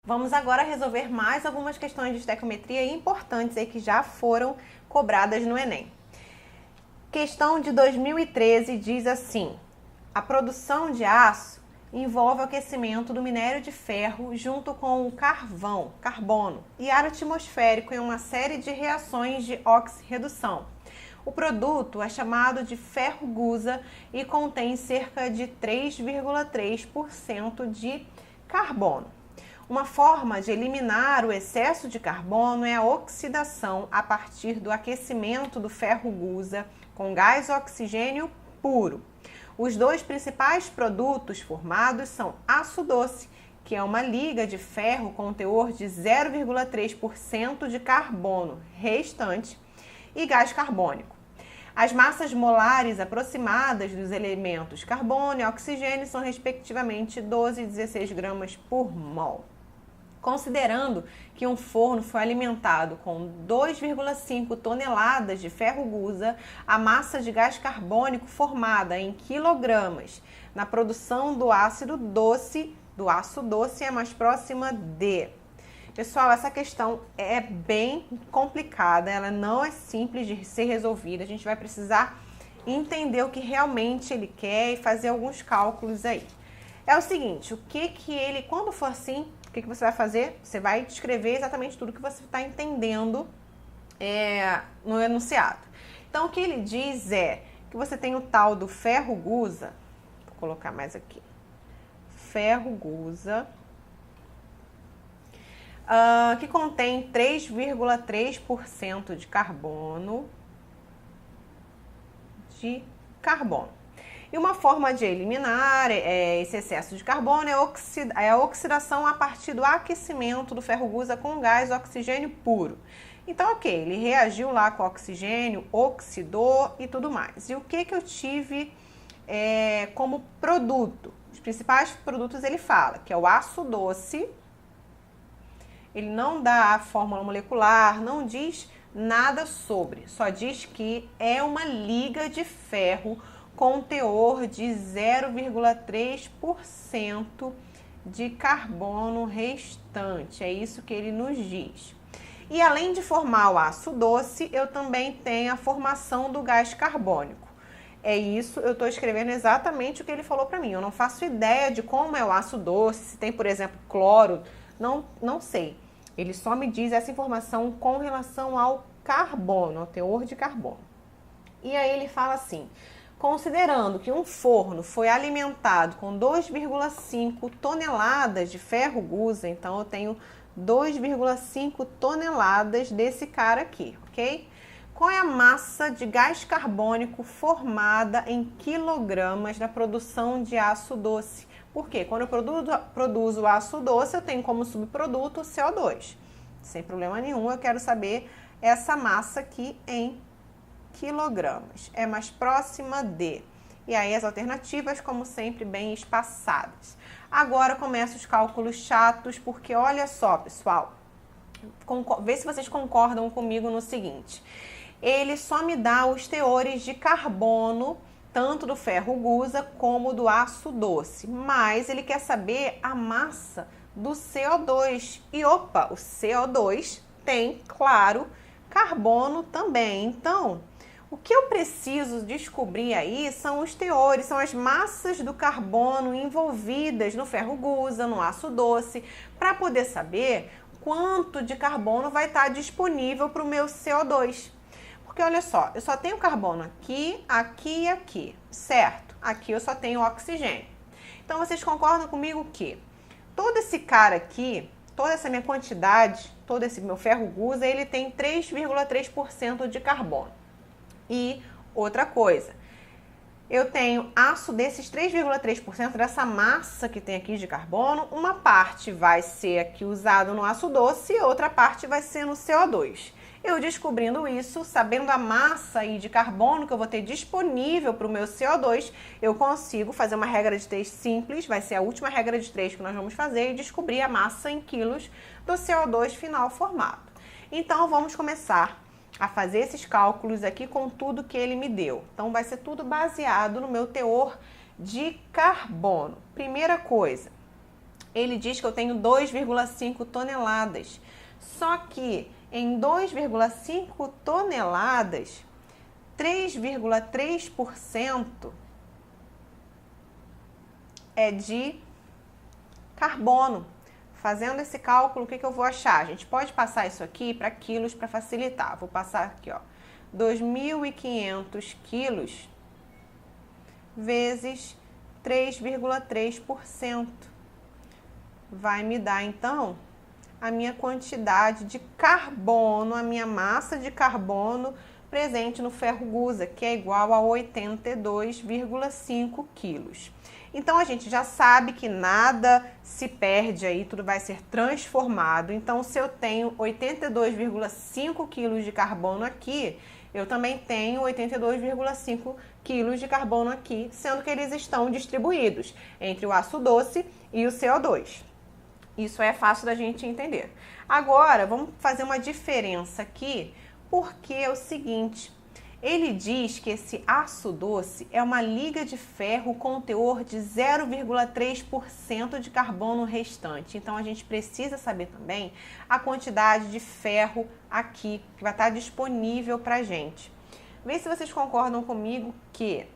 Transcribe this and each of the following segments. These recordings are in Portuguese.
Vamos agora resolver mais algumas questões de estequiometria importantes aí que já foram cobradas no Enem. Questão de 2013 diz assim: a produção de aço envolve o aquecimento do minério de ferro junto com o carbono e ar atmosférico em uma série de reações de oxirredução. O produto é chamado de ferro-gusa e contém cerca de 3,3% de carbono. Uma forma de eliminar o excesso de carbono é a oxidação a partir do aquecimento do ferro-gusa com gás oxigênio puro. Os dois principais produtos formados são aço doce, que é uma liga de ferro com teor de 0,3% de carbono restante, e gás carbônico. As massas molares aproximadas dos elementos carbono e oxigênio são respectivamente 12 e 16 gramas por mol. Considerando que um forno foi alimentado com 2,5 toneladas de ferro-gusa, a massa de gás carbônico formada em quilogramas na produção do aço doce é mais próxima de... Pessoal, essa questão é bem complicada, ela não é simples de ser resolvida. A gente vai precisar entender o que realmente ele quer e fazer alguns cálculos aí. É o seguinte, quando for assim, o que você vai fazer? Você vai descrever exatamente tudo que você está entendendo no enunciado. Então, o que ele diz é que você tem o tal do ferro-gusa, vou colocar mais aqui, ferro-gusa, que contém 3,3% de carbono. E uma forma de eliminar esse excesso de carbono é a oxidação a partir do aquecimento do ferro-gusa com gás oxigênio puro. Então, ok, ele reagiu lá com o oxigênio, oxidou e tudo mais. E o que eu tive como produto? Os principais produtos ele fala, que é o aço doce. Ele não dá a fórmula molecular, não diz nada sobre, só diz que é uma liga de ferro com teor de 0,3% de carbono restante. É isso que ele nos diz. E além de formar o aço doce, eu também tenho a formação do gás carbônico. É isso, eu estou escrevendo exatamente o que ele falou para mim. Eu não faço ideia de como é o aço doce, se tem, por exemplo, cloro, não sei. Ele só me diz essa informação com relação ao carbono, ao teor de carbono. E aí ele fala assim: considerando que um forno foi alimentado com 2,5 toneladas de ferro-gusa, então eu tenho 2,5 toneladas desse cara aqui, ok? Qual é a massa de gás carbônico formada em quilogramas na produção de aço doce? Porque quando eu produzo aço doce, eu tenho como subproduto o CO2. Sem problema nenhum, eu quero saber essa massa aqui em quilogramas. É mais próxima de... E aí as alternativas, como sempre, bem espaçadas. Agora começam os cálculos chatos, porque olha só, pessoal. Vê se vocês concordam comigo no seguinte. Ele só me dá os teores de carbono, tanto do ferro-gusa como do aço doce, mas ele quer saber a massa do CO2. E opa, o CO2 tem, claro, carbono também. Então, o que eu preciso descobrir aí são os teores, são as massas do carbono envolvidas no ferro-gusa, no aço doce, para poder saber quanto de carbono vai estar disponível para o meu CO2. Porque olha só, eu só tenho carbono aqui, aqui e aqui, certo? Aqui eu só tenho oxigênio. Então, vocês concordam comigo que todo esse cara aqui, toda essa minha quantidade, todo esse meu ferro-gusa, ele tem 3,3% de carbono. E outra coisa, eu tenho aço desses 3,3% dessa massa que tem aqui de carbono, uma parte vai ser aqui usado no aço doce e outra parte vai ser no CO2. Eu descobrindo isso, sabendo a massa aí de carbono que eu vou ter disponível para o meu CO2, eu consigo fazer uma regra de 3 simples, vai ser a última regra de 3 que nós vamos fazer, e descobrir a massa em quilos do CO2 final formado. Então, vamos começar a fazer esses cálculos aqui com tudo que ele me deu. Então, vai ser tudo baseado no meu teor de carbono. Primeira coisa, ele diz que eu tenho 2,5 toneladas. Só que em 2,5 toneladas, 3,3% é de carbono. Fazendo esse cálculo, o que eu vou achar? A gente pode passar isso aqui para quilos para facilitar. Vou passar aqui, ó, 2.500 quilos vezes 3,3%. Vai me dar, então, a minha quantidade de carbono, a minha massa de carbono presente no ferro gusa, que é igual a 82,5 quilos. Então, a gente já sabe que nada se perde aí, tudo vai ser transformado. Então, se eu tenho 82,5 quilos de carbono aqui, eu também tenho 82,5 quilos de carbono aqui, sendo que eles estão distribuídos entre o aço doce e o CO2. Isso é fácil da gente entender. Agora, vamos fazer uma diferença aqui, porque é o seguinte, ele diz que esse aço doce é uma liga de ferro com teor de 0,3% de carbono restante. Então, a gente precisa saber também a quantidade de ferro aqui, que vai estar disponível para a gente. Vê se vocês concordam comigo que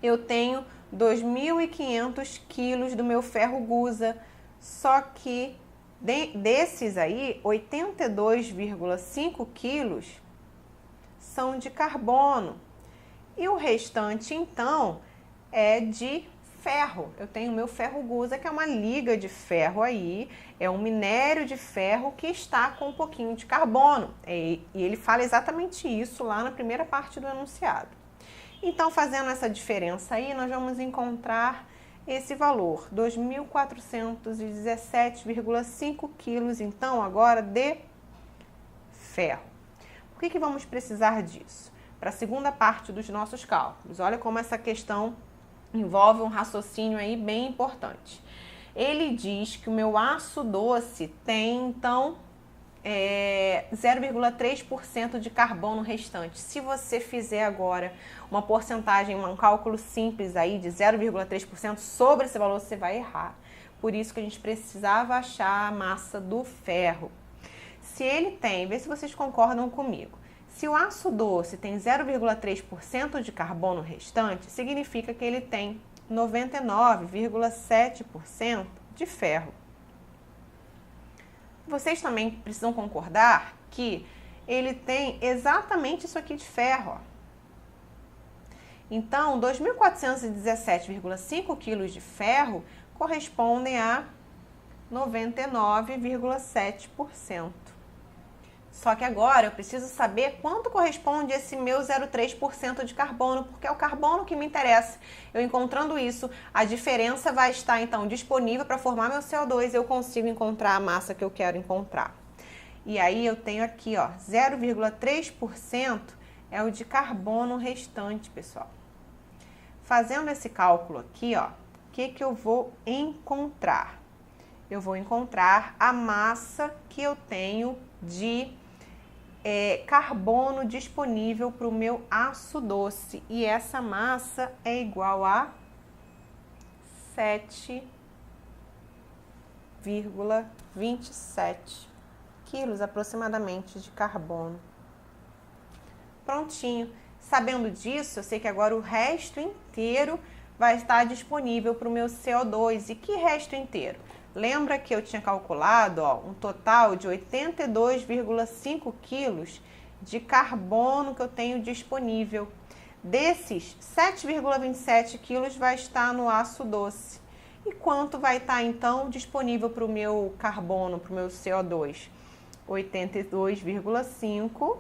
eu tenho 2.500 quilos do meu ferro gusa, só que desses aí, 82,5 quilos são de carbono. E o restante, então, é de ferro. Eu tenho o meu ferro gusa, que é uma liga de ferro aí, é um minério de ferro que está com um pouquinho de carbono. E ele fala exatamente isso lá na primeira parte do enunciado. Então, fazendo essa diferença aí, nós vamos encontrar esse valor, 2.417,5 quilos, então, agora de ferro. Por que vamos precisar disso? Para a segunda parte dos nossos cálculos. Olha como essa questão envolve um raciocínio aí bem importante. Ele diz que o meu aço doce tem, então, 0,3% de carbono restante. Se você fizer agora uma porcentagem, um cálculo simples aí de 0,3% sobre esse valor, você vai errar. Por isso que a gente precisava achar a massa do ferro. Se ele tem, vê se vocês concordam comigo, se o aço doce tem 0,3% de carbono restante, significa que ele tem 99,7% de ferro. Vocês também precisam concordar que ele tem exatamente isso aqui de ferro, ó. Então, 2.417,5 quilos de ferro correspondem a 99,7%. Só que agora eu preciso saber quanto corresponde esse meu 0,3% de carbono, porque é o carbono que me interessa. Eu encontrando isso, a diferença vai estar então disponível para formar meu CO2 e eu consigo encontrar a massa que eu quero encontrar. E aí eu tenho aqui, ó, 0,3% é o de carbono restante, pessoal. Fazendo esse cálculo aqui, ó, o que eu vou encontrar? Eu vou encontrar a massa que eu tenho de carbono disponível para o meu aço doce. E essa massa é igual a 7,27 quilos aproximadamente de carbono. Prontinho. Sabendo disso, eu sei que agora o resto inteiro vai estar disponível para o meu CO2. E que resto inteiro? Lembra que eu tinha calculado, ó, um total de 82,5 quilos de carbono que eu tenho disponível. Desses, 7,27 quilos vai estar no aço doce. E quanto vai estar, então, disponível para o meu carbono, para o meu CO2? 82,5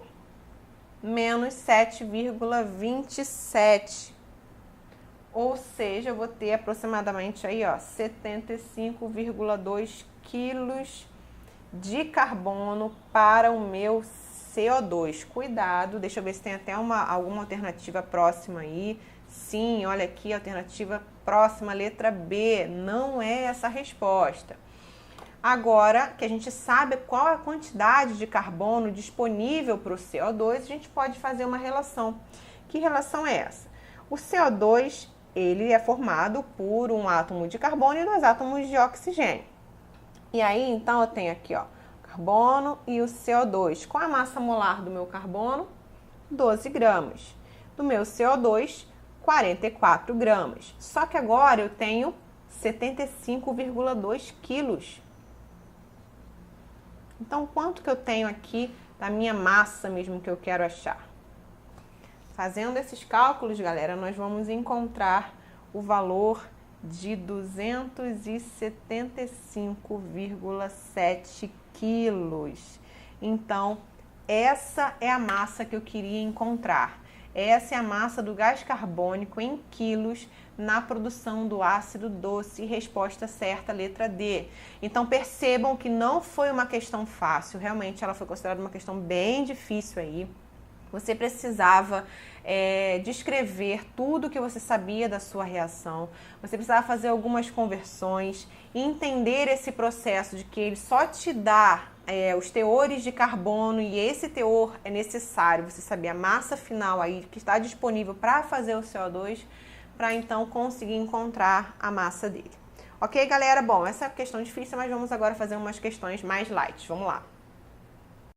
menos 7,27. Ou seja, eu vou ter aproximadamente aí, ó, 75,2 quilos de carbono para o meu CO2. Cuidado, deixa eu ver se tem até alguma alternativa próxima aí. Sim, olha aqui, alternativa próxima, letra B. Não é essa a resposta. Agora que a gente sabe qual é a quantidade de carbono disponível para o CO2, a gente pode fazer uma relação. Que relação é essa? O CO2 ele é formado por um átomo de carbono e 2 átomos de oxigênio. E aí, então, eu tenho aqui, ó, carbono e o CO2. Qual a massa molar do meu carbono? 12 gramas. Do meu CO2, 44 gramas. Só que agora eu tenho 75,2 quilos. Então, quanto que eu tenho aqui da minha massa mesmo que eu quero achar? Fazendo esses cálculos, galera, nós vamos encontrar o valor de 275,7 quilos. Então, essa é a massa que eu queria encontrar. Essa é a massa do gás carbônico em quilos na produção do ácido doce. Resposta certa, letra D. Então percebam que não foi uma questão fácil, realmente ela foi considerada uma questão bem difícil aí. Você precisava descrever tudo que você sabia da sua reação, você precisava fazer algumas conversões, entender esse processo de que ele só te dá os teores de carbono e esse teor é necessário, você saber a massa final aí que está disponível para fazer o CO2, para então conseguir encontrar a massa dele. Ok, galera? Bom, essa é a questão difícil, mas vamos agora fazer umas questões mais light. Vamos lá.